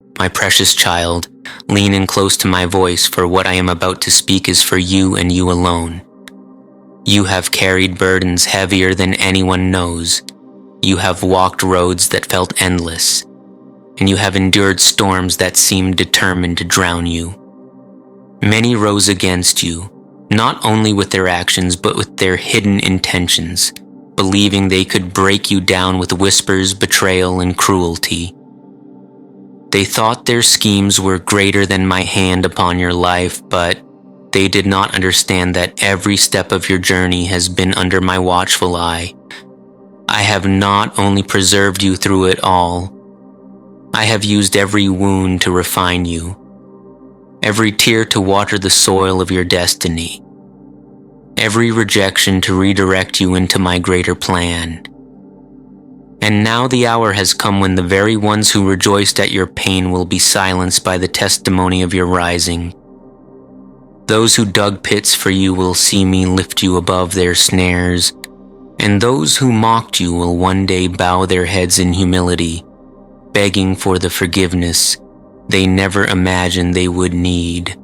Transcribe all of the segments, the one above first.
My precious child, lean in close to my voice, for what I am about to speak is for you and you alone. You have carried burdens heavier than anyone knows. You have walked roads that felt endless, and you have endured storms that seemed determined to drown you. Many rose against you, not only with their actions but with their hidden intentions, believing they could break you down with whispers, betrayal, and cruelty. They thought their schemes were greater than my hand upon your life, but they did not understand that every step of your journey has been under my watchful eye. I have not only preserved you through it all, I have used every wound to refine you, every tear to water the soil of your destiny, every rejection to redirect you into my greater plan. And now the hour has come when the very ones who rejoiced at your pain will be silenced by the testimony of your rising. Those who dug pits for you will see me lift you above their snares, and those who mocked you will one day bow their heads in humility, begging for the forgiveness they never imagined they would need.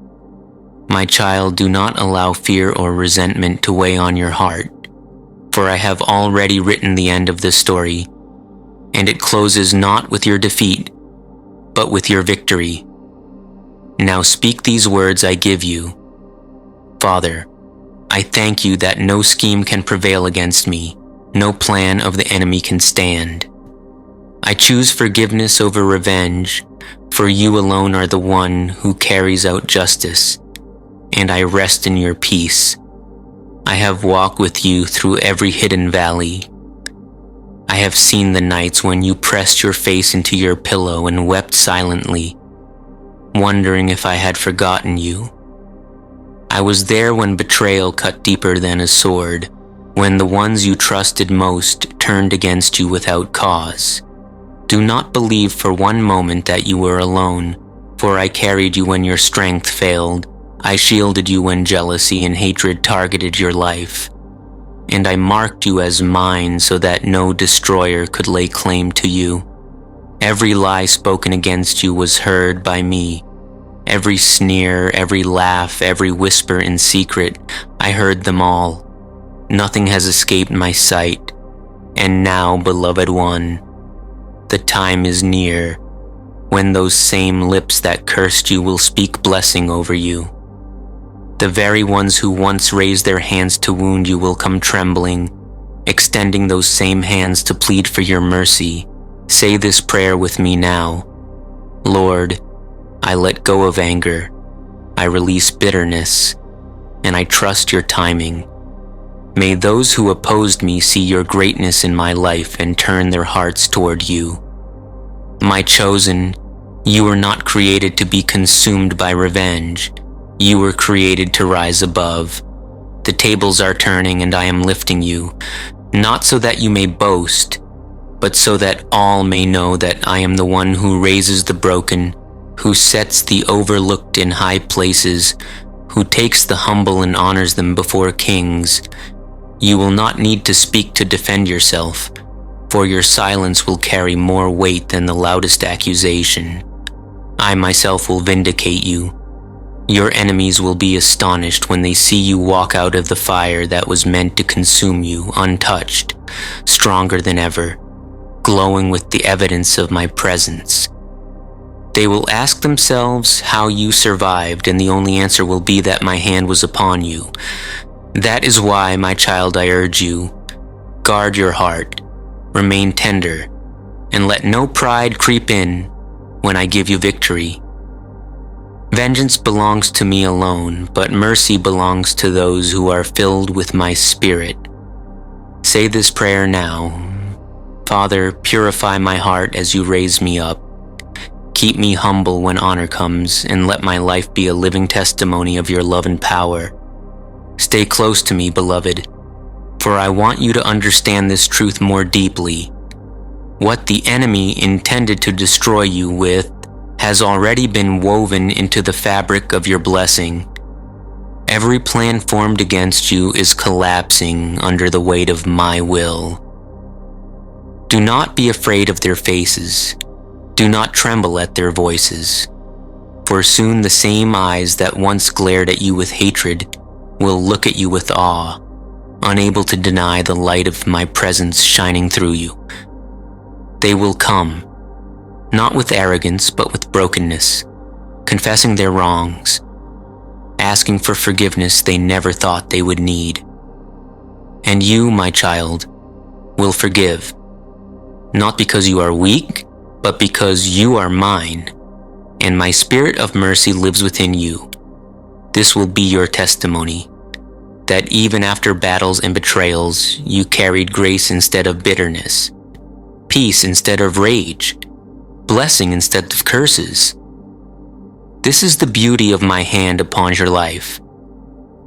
My child, do not allow fear or resentment to weigh on your heart, for I have already written the end of this story, and it closes not with your defeat, but with your victory. Now speak these words I give you. Father, I thank you that no scheme can prevail against me, no plan of the enemy can stand. I choose forgiveness over revenge, for you alone are the one who carries out justice, and I rest in your peace. I have walked with you through every hidden valley. I have seen the nights when you pressed your face into your pillow and wept silently, wondering if I had forgotten you. I was there when betrayal cut deeper than a sword, when the ones you trusted most turned against you without cause. Do not believe for one moment that you were alone, for I carried you when your strength failed. I shielded you when jealousy and hatred targeted your life. And I marked you as mine so that no destroyer could lay claim to you. Every lie spoken against you was heard by me. Every sneer, every laugh, every whisper in secret, I heard them all. Nothing has escaped my sight. And now, beloved one, the time is near when those same lips that cursed you will speak blessing over you. The very ones who once raised their hands to wound you will come trembling, extending those same hands to plead for your mercy. Say this prayer with me now. Lord, I let go of anger, I release bitterness, and I trust your timing. May those who opposed me see your greatness in my life and turn their hearts toward you. My chosen, you were not created to be consumed by revenge. You were created to rise above. The tables are turning and I am lifting you, not so that you may boast, but so that all may know that I am the one who raises the broken, who sets the overlooked in high places, who takes the humble and honors them before kings. You will not need to speak to defend yourself, for your silence will carry more weight than the loudest accusation. I myself will vindicate you. Your enemies will be astonished when they see you walk out of the fire that was meant to consume you, untouched, stronger than ever, glowing with the evidence of my presence. They will ask themselves how you survived, and the only answer will be that my hand was upon you. That is why, my child, I urge you, guard your heart, remain tender, and let no pride creep in when I give you victory. Vengeance belongs to me alone, but mercy belongs to those who are filled with my spirit. Say this prayer now. Father, purify my heart as you raise me up. Keep me humble when honor comes, and let my life be a living testimony of your love and power. Stay close to me, beloved, for I want you to understand this truth more deeply. What the enemy intended to destroy you with has already been woven into the fabric of your blessing. Every plan formed against you is collapsing under the weight of my will. Do not be afraid of their faces. Do not tremble at their voices, for soon the same eyes that once glared at you with hatred will look at you with awe, unable to deny the light of my presence shining through you. They will come, not with arrogance but with brokenness, confessing their wrongs, asking for forgiveness they never thought they would need. And you, my child, will forgive, not because you are weak, but because you are mine, and my spirit of mercy lives within you. This will be your testimony, that even after battles and betrayals, you carried grace instead of bitterness, peace instead of rage, blessing instead of curses. This is the beauty of my hand upon your life.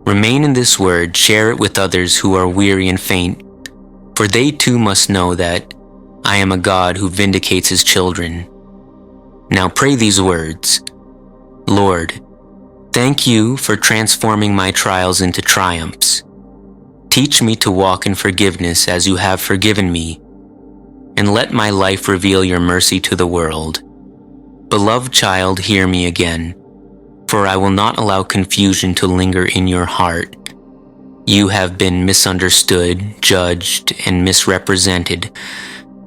Remain in this word, share it with others who are weary and faint, for they too must know that I am a God who vindicates his children. Now pray these words. Lord, thank you for transforming my trials into triumphs. Teach me to walk in forgiveness as you have forgiven me, and let my life reveal your mercy to the world. Beloved child, hear me again, for I will not allow confusion to linger in your heart. You have been misunderstood, judged, and misrepresented.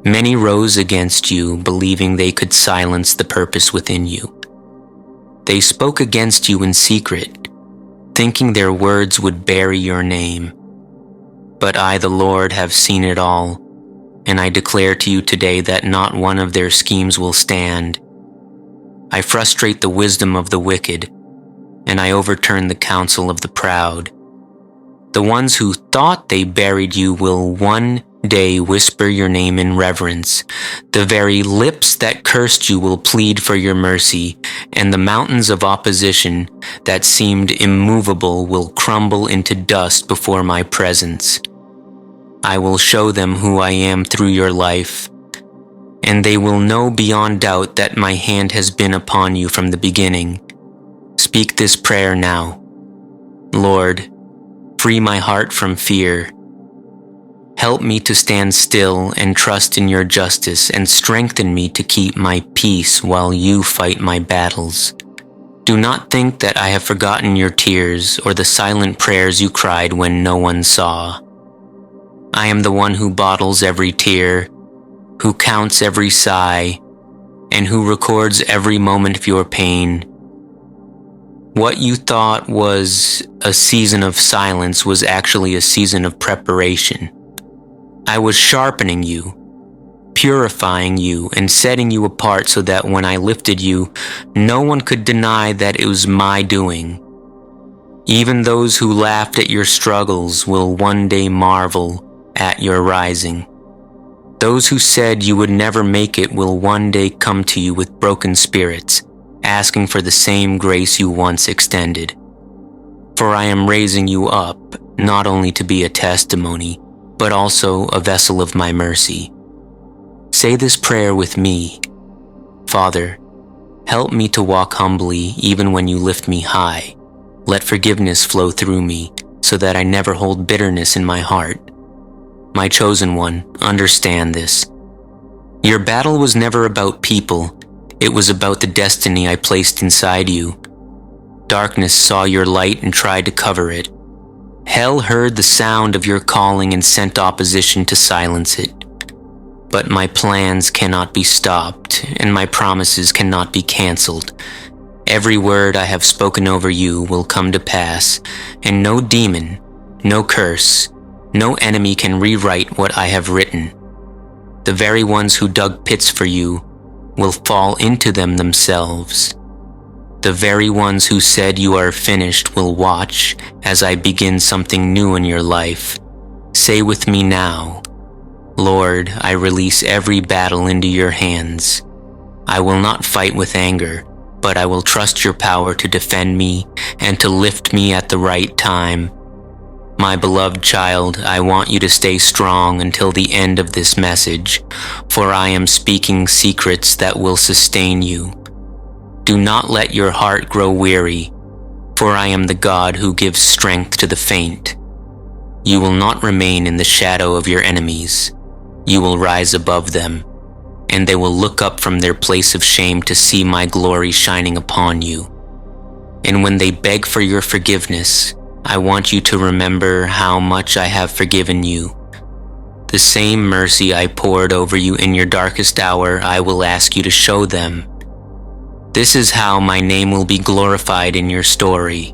Many rose against you, believing they could silence the purpose within you. They spoke against you in secret, thinking their words would bury your name. But I, the Lord, have seen it all, and I declare to you today that not one of their schemes will stand. I frustrate the wisdom of the wicked, and I overturn the counsel of the proud. The ones who thought they buried you will one day whisper your name in reverence. The very lips that cursed you will plead for your mercy, and the mountains of opposition that seemed immovable will crumble into dust before my presence. I will show them who I am through your life, and they will know beyond doubt that my hand has been upon you from the beginning. Speak this prayer now. Lord, free my heart from fear. Help me to stand still and trust in your justice, and strengthen me to keep my peace while you fight my battles. Do not think that I have forgotten your tears or the silent prayers you cried when no one saw. I am the one who bottles every tear, who counts every sigh, and who records every moment of your pain. What you thought was a season of silence was actually a season of preparation. I was sharpening you, purifying you, and setting you apart so that when I lifted you, no one could deny that it was my doing. Even those who laughed at your struggles will one day marvel at your rising. Those who said you would never make it will one day come to you with broken spirits, asking for the same grace you once extended. For I am raising you up, not only to be a testimony, but also a vessel of my mercy. Say this prayer with me. Father, help me to walk humbly even when you lift me high. Let forgiveness flow through me so that I never hold bitterness in my heart. My chosen one, understand this. Your battle was never about people. It was about the destiny I placed inside you. Darkness saw your light and tried to cover it. Hell heard the sound of your calling and sent opposition to silence it. But my plans cannot be stopped, and my promises cannot be canceled. Every word I have spoken over you will come to pass, and no demon, no curse, no enemy can rewrite what I have written. The very ones who dug pits for you will fall into them themselves. The very ones who said you are finished will watch as I begin something new in your life. Say with me now, Lord, I release every battle into your hands. I will not fight with anger, but I will trust your power to defend me and to lift me at the right time. My beloved child, I want you to stay strong until the end of this message, for I am speaking secrets that will sustain you. Do not let your heart grow weary, for I am the God who gives strength to the faint. You will not remain in the shadow of your enemies. You will rise above them. and they will look up from their place of shame to see my glory shining upon you. And when they beg for your forgiveness, I want you to remember how much I have forgiven you. The same mercy I poured over you in your darkest hour, I will ask you to show them. This is how my name will be glorified in your story.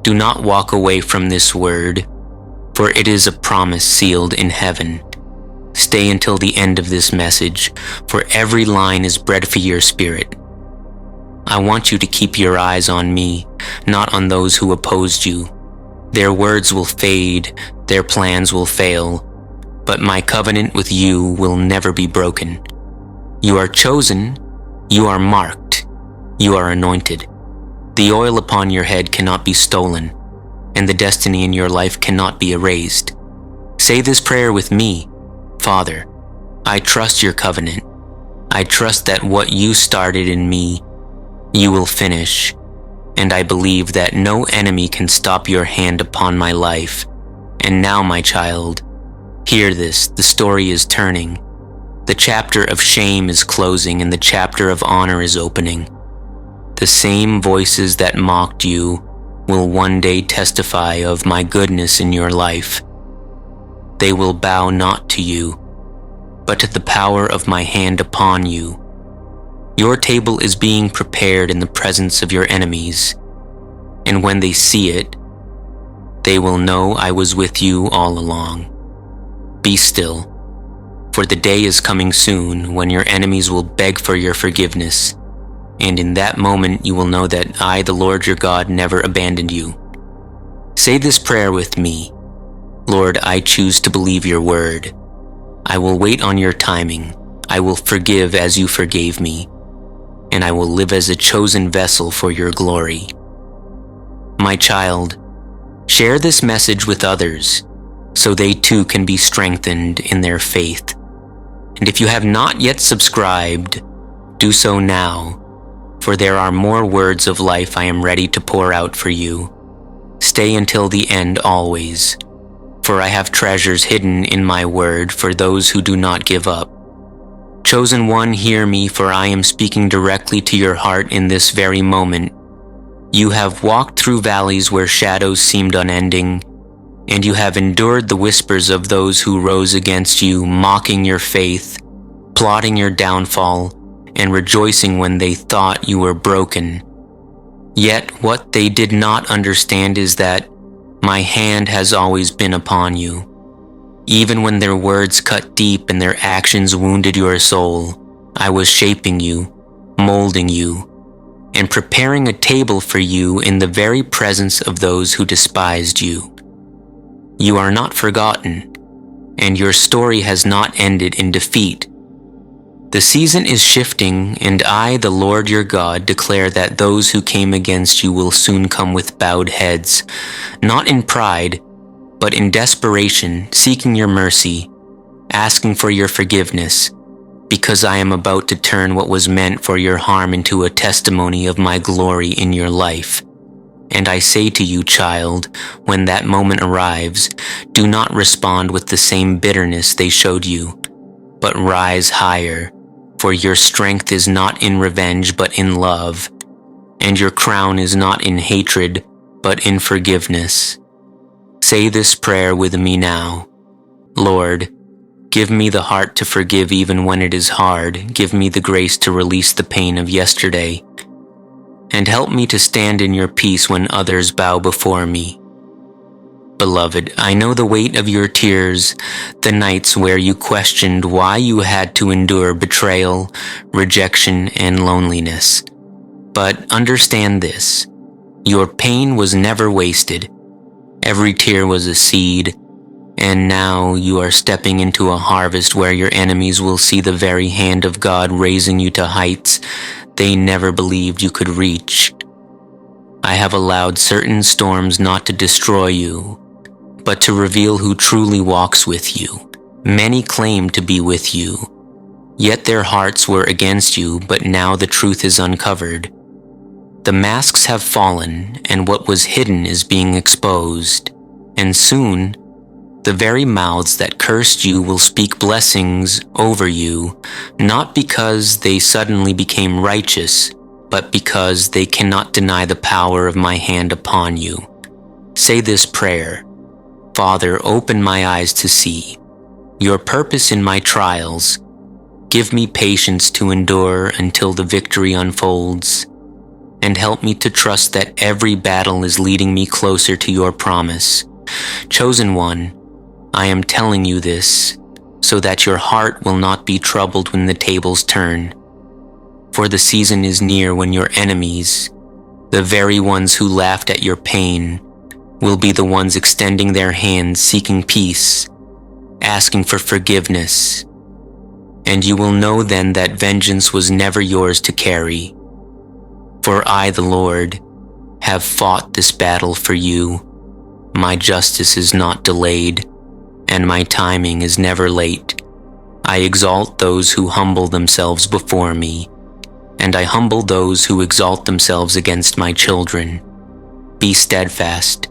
Do not walk away from this word, for it is a promise sealed in heaven. Stay until the end of this message, for every line is bread for your spirit. I want you to keep your eyes on me, not on those who opposed you. Their words will fade, their plans will fail, but my covenant with you will never be broken. You are chosen, you are marked, you are anointed. The oil upon your head cannot be stolen, and the destiny in your life cannot be erased. Say this prayer with me. Father, I trust your covenant. I trust that what you started in me, you will finish, and I believe that no enemy can stop your hand upon my life. And now, my child, hear this, the story is turning. The chapter of shame is closing and the chapter of honor is opening. The same voices that mocked you will one day testify of my goodness in your life. They will bow not to you, but to the power of my hand upon you. Your table is being prepared in the presence of your enemies, and when they see it, they will know I was with you all along. Be still, for the day is coming soon when your enemies will beg for your forgiveness, and in that moment you will know that I, the Lord your God, never abandoned you. Say this prayer with me. Lord, I choose to believe your word. I will wait on your timing. I will forgive as you forgave me, and I will live as a chosen vessel for your glory. My child, share this message with others, so they too can be strengthened in their faith. And if you have not yet subscribed, do so now, for there are more words of life I am ready to pour out for you. Stay until the end always, for I have treasures hidden in my word for those who do not give up. Chosen one, hear me, for I am speaking directly to your heart in this very moment. You have walked through valleys where shadows seemed unending, and you have endured the whispers of those who rose against you, mocking your faith, plotting your downfall, and rejoicing when they thought you were broken. Yet what they did not understand is that my hand has always been upon you. Even when their words cut deep and their actions wounded your soul, I was shaping you, molding you, and preparing a table for you in the very presence of those who despised you. You are not forgotten, and your story has not ended in defeat. The season is shifting, and I, the Lord your God, declare that those who came against you will soon come with bowed heads, not in pride, but in desperation, seeking your mercy, asking for your forgiveness, because I am about to turn what was meant for your harm into a testimony of my glory in your life. And I say to you, child, when that moment arrives, do not respond with the same bitterness they showed you, but rise higher, for your strength is not in revenge but in love, and your crown is not in hatred but in forgiveness. Say this prayer with me now. Lord, give me the heart to forgive even when it is hard. Give me the grace to release the pain of yesterday, and help me to stand in your peace when others bow before me. Beloved, I know the weight of your tears, the nights where you questioned why you had to endure betrayal, rejection, and loneliness. But understand this, your pain was never wasted. Every tear was a seed, and now you are stepping into a harvest where your enemies will see the very hand of God raising you to heights they never believed you could reach. I have allowed certain storms not to destroy you, but to reveal who truly walks with you. Many claim to be with you, yet their hearts were against you, but now the truth is uncovered. The masks have fallen, and what was hidden is being exposed, and soon The very mouths that cursed you will speak blessings over you, not because they suddenly became righteous, but because they cannot deny the power of my hand upon you. Say this prayer: Father, open my eyes to see your purpose in my trials. Give me patience to endure until the victory unfolds, and help me to trust that every battle is leading me closer to your promise. Chosen one, I am telling you this so that your heart will not be troubled when the tables turn. For the season is near when your enemies, the very ones who laughed at your pain, will be the ones extending their hands seeking peace, asking for forgiveness. And you will know then that vengeance was never yours to carry. For I, the Lord, have fought this battle for you. My justice is not delayed, and my timing is never late. I exalt those who humble themselves before me, and I humble those who exalt themselves against my children. Be steadfast,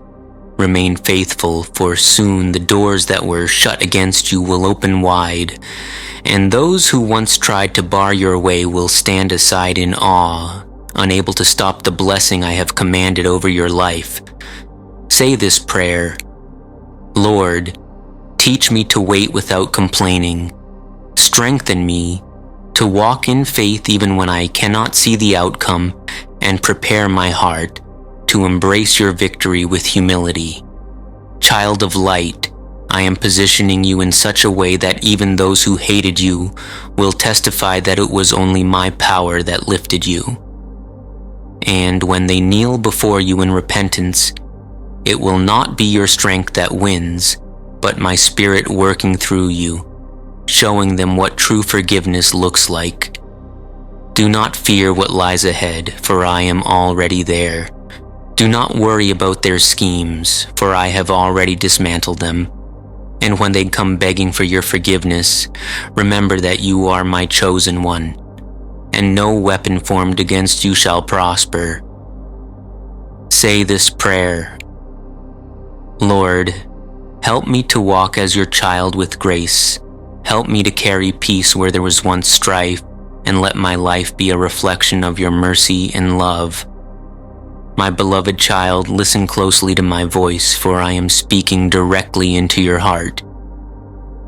remain faithful, for soon the doors that were shut against you will open wide, and those who once tried to bar your way will stand aside in awe, unable to stop the blessing I have commanded over your life. Say this prayer: Lord, teach me to wait without complaining. Strengthen me to walk in faith even when I cannot see the outcome, and prepare my heart to embrace your victory with humility. Child of light, I am positioning you in such a way that even those who hated you will testify that it was only my power that lifted you. And when they kneel before you in repentance, it will not be your strength that wins, but my Spirit working through you, showing them what true forgiveness looks like. Do not fear what lies ahead, for I am already there. Do not worry about their schemes, for I have already dismantled them. And when they come begging for your forgiveness, remember that you are my chosen one, and no weapon formed against you shall prosper. Say this prayer: Lord, help me to walk as your child with grace. Help me to carry peace where there was once strife, and let my life be a reflection of your mercy and love. My beloved child, listen closely to my voice, for I am speaking directly into your heart.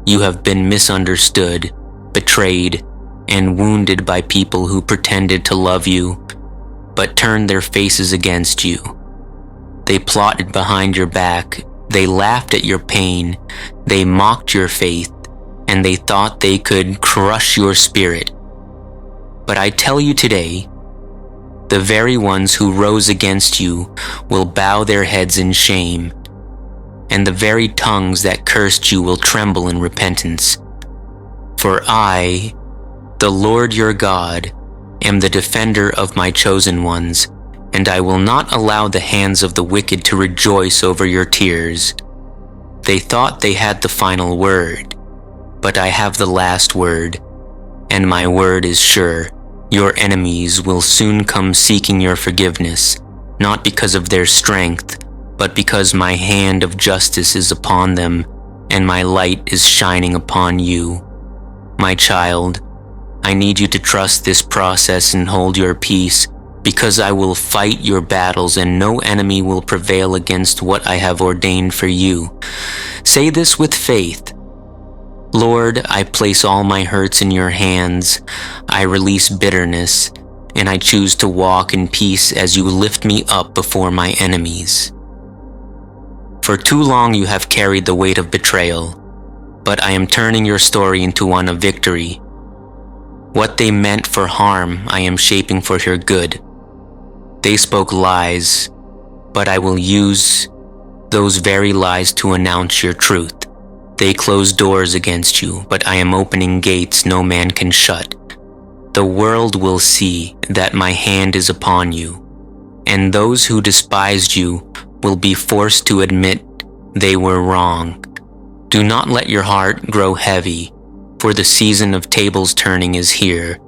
You have been misunderstood, betrayed, and wounded by people who pretended to love you, but turned their faces against you. They plotted behind your back, they laughed at your pain, they mocked your faith, and they thought they could crush your spirit. But I tell you today, the very ones who rose against you will bow their heads in shame, and the very tongues that cursed you will tremble in repentance. For I, the Lord your God, am the defender of my chosen ones, and I will not allow the hands of the wicked to rejoice over your tears. They thought they had the final word, but I have the last word, and my word is sure. Your enemies will soon come seeking your forgiveness, not because of their strength, but because my hand of justice is upon them, and my light is shining upon you. My child, I need you to trust this process and hold your peace, because I will fight your battles and no enemy will prevail against what I have ordained for you. Say this with faith: Lord, I place all my hurts in your hands. I release bitterness, and I choose to walk in peace as you lift me up before my enemies. For too long you have carried the weight of betrayal, but I am turning your story into one of victory. What they meant for harm, I am shaping for your good. They spoke lies, but I will use those very lies to announce your truth. They closed doors against you, but I am opening gates no man can shut. The world will see that my hand is upon you, and those who despised you will be forced to admit they were wrong. Do not let your heart grow heavy, for the season of tables turning is here.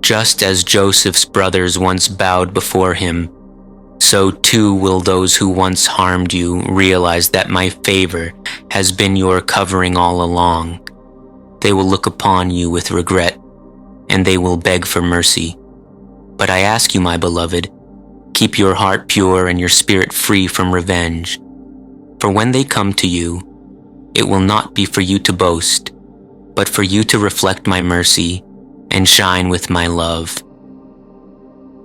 Just as Joseph's brothers once bowed before him, so too will those who once harmed you realize that my favor has been your covering all along. They will look upon you with regret, and they will beg for mercy. But I ask you, my beloved, keep your heart pure and your spirit free from revenge. For when they come to you, it will not be for you to boast, but for you to reflect my mercy and shine with my love.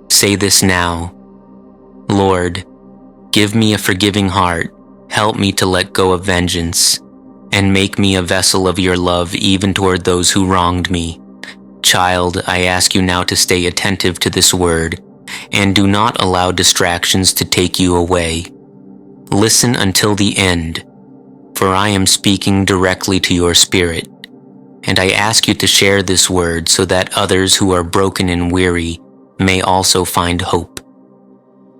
Say this now: Lord, give me a forgiving heart, help me to let go of vengeance, and make me a vessel of your love even toward those who wronged me. Child, I ask you now to stay attentive to this word, and do not allow distractions to take you away. Listen until the end, for I am speaking directly to your spirit, and I ask you to share this word so that others who are broken and weary may also find hope.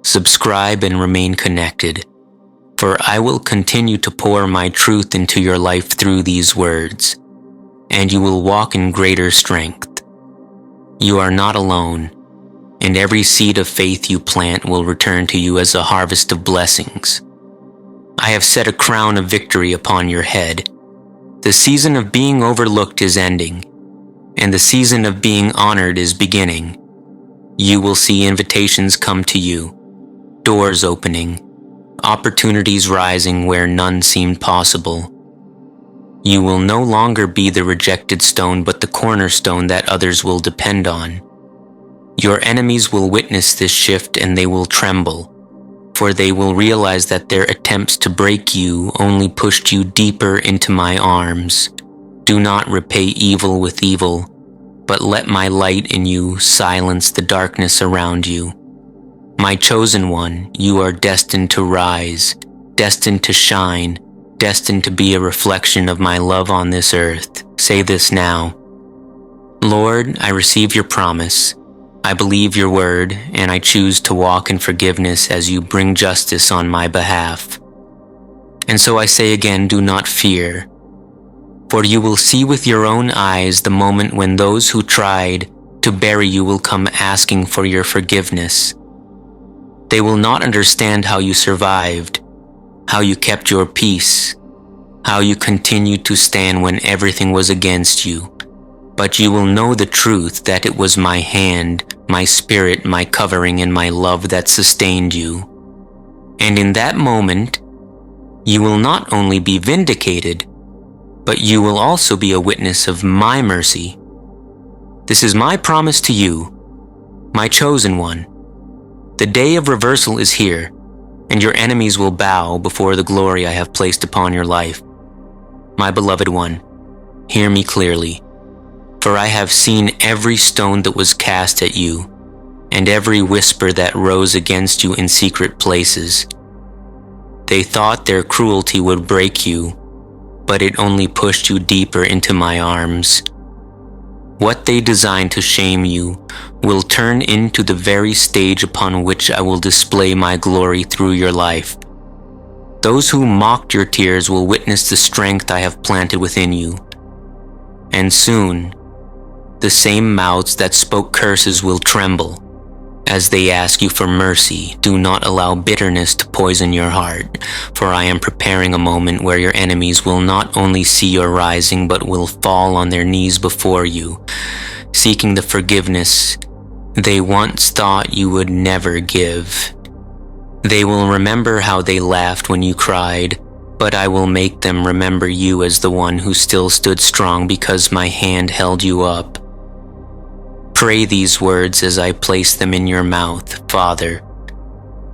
Subscribe and remain connected, for I will continue to pour my truth into your life through these words, and you will walk in greater strength. You are not alone, and every seed of faith you plant will return to you as a harvest of blessings. I have set a crown of victory upon your head. The season of being overlooked is ending, and the season of being honored is beginning. You will see invitations come to you, doors opening, opportunities rising where none seemed possible. You will no longer be the rejected stone, but the cornerstone that others will depend on. Your enemies will witness this shift and they will tremble, for they will realize that their attempts to break you only pushed you deeper into my arms. Do not repay evil with evil, but let my light in you silence the darkness around you. My chosen one, you are destined to rise, destined to shine, destined to be a reflection of my love on this earth. Say this now: Lord, I receive your promise. I believe your word, and I choose to walk in forgiveness as you bring justice on my behalf. And so I say again, do not fear, for you will see with your own eyes the moment when those who tried to bury you will come asking for your forgiveness. They will not understand how you survived, how you kept your peace, how you continued to stand when everything was against you. But you will know the truth that it was my hand, my spirit, my covering, and my love that sustained you. And in that moment, you will not only be vindicated, but you will also be a witness of my mercy. This is my promise to you, my chosen one. The day of reversal is here, and your enemies will bow before the glory I have placed upon your life. My beloved one, hear me clearly. For I have seen every stone that was cast at you, and every whisper that rose against you in secret places. They thought their cruelty would break you, but it only pushed you deeper into my arms. What they designed to shame you will turn into the very stage upon which I will display my glory through your life. Those who mocked your tears will witness the strength I have planted within you. And soon, the same mouths that spoke curses will tremble as they ask you for mercy. Do not allow bitterness to poison your heart, for I am preparing a moment where your enemies will not only see your rising, but will fall on their knees before you, seeking the forgiveness they once thought you would never give. They will remember how they laughed when you cried, but I will make them remember you as the one who still stood strong because my hand held you up. Pray these words as I place them in your mouth. Father,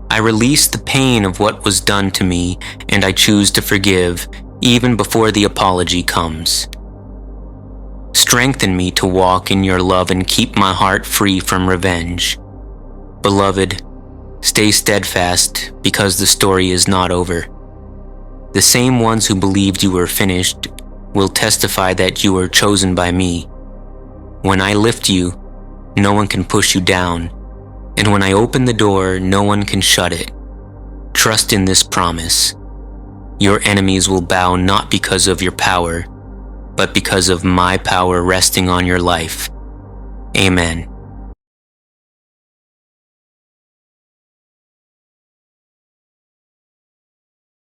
I release the pain of what was done to me, and I choose to forgive even before the apology comes. Strengthen me to walk in your love and keep my heart free from revenge. Beloved, stay steadfast because the story is not over. The same ones who believed you were finished will testify that you were chosen by me. When I lift you, no one can push you down, and when I open the door, no one can shut it. Trust in this promise. Your enemies will bow not because of your power, but because of my power resting on your life. Amen.